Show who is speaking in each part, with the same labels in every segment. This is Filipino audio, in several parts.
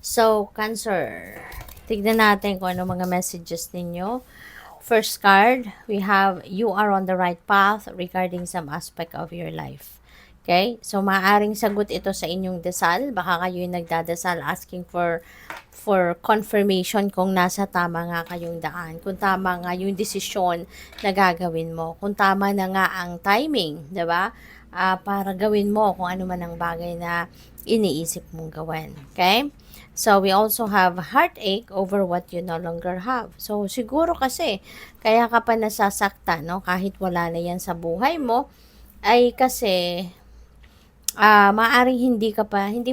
Speaker 1: So, Cancer, tignan natin kung ano mga messages ninyo. First card, we have you are on the right path regarding some aspect of your life. Okay? So, maaaring sagot ito sa inyong dasal. Baka kayo yung nagdadasal asking for confirmation kung nasa tama nga kayong daan. Kung tama nga yung desisyon na gagawin mo. Kung tama na nga ang timing, 'di ba? Para gawin mo kung ano man ang bagay na iniisip mong gawin. Okay? So, we also have heartache over what you no longer have. So, siguro kasi, kaya ka pa nasasaktan, no? Kahit wala na yan sa buhay mo, ay kasi, maaring hindi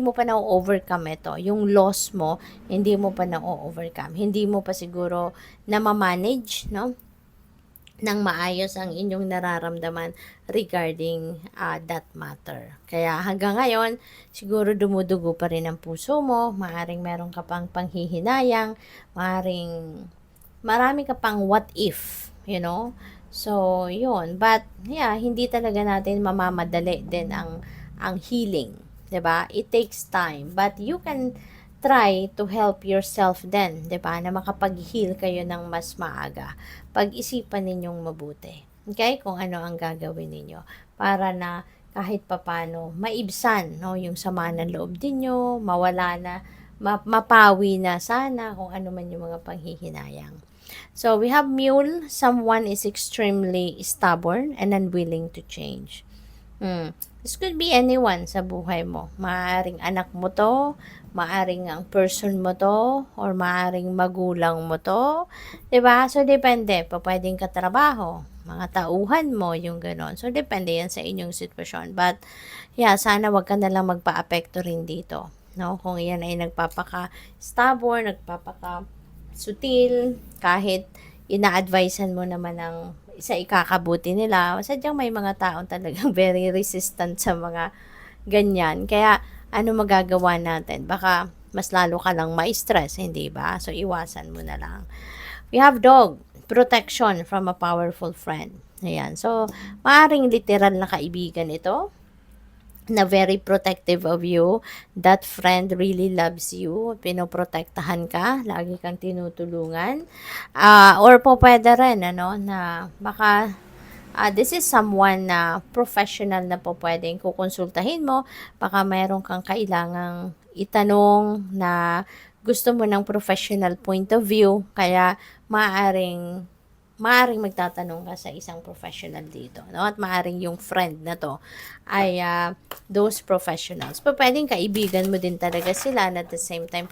Speaker 1: mo pa na-overcome ito. Yung loss mo, hindi mo pa na-overcome. Hindi mo pa siguro na ma-manage, no? Nang maayos ang inyong nararamdaman regarding that matter. Kaya hanggang ngayon, siguro dumudugo pa rin ang puso mo, maaring meron ka pang panghihinayang, maaring marami ka pang what if, you know? So, yun. But, yeah, hindi talaga natin mamamadali din ang healing. 'Di ba? It takes time. But you can try to help yourself din, 'di ba? Na makapag-heal kayo ng mas maaga. Pag-isipan ninyong mabuti. Okay? Kung ano ang gagawin ninyo para na kahit papano maibsan, no, yung sama ng loob ninyo, mawala na, mapawi na sana kung ano man yung mga panghihinayang. So, we have mule. Someone is extremely stubborn and unwilling to change. This could be anyone sa buhay mo. Maaring anak mo to, maaring ang person mo to, or maaring magulang mo to. 'Di ba? So, depende. Pwedeng katrabaho, mga tauhan mo, yung ganon. So, depende yan sa inyong sitwasyon. But, yeah, sana wag ka na lang magpa-apekto rin dito. No? Kung yan ay nagpapaka-stubborn, nagpapaka-sutil, kahit ina-advisean mo naman ng sa ikakabuti nila, sadyang may mga taong talagang very resistant sa mga ganyan. Kaya, ano magagawa natin? Baka mas lalo ka lang ma-stress, hindi ba? So, iwasan mo na lang. We have dog, protection from a powerful friend. Ayan. So, maaring literal na kaibigan ito, na very protective of you. That friend really loves you. Pinoprotektahan ka. Lagi kang tinutulungan. Or po pwede rin, ano, na baka this is someone na professional na po pwedeng kukonsultahin mo. Baka mayroon kang kailangang itanong na gusto mo ng professional point of view. Kaya maaring magtatanong ka sa isang professional dito, no? At maaring yung friend na to ay those professionals. Pwedeng kaibigan mo din talaga sila, and at the same time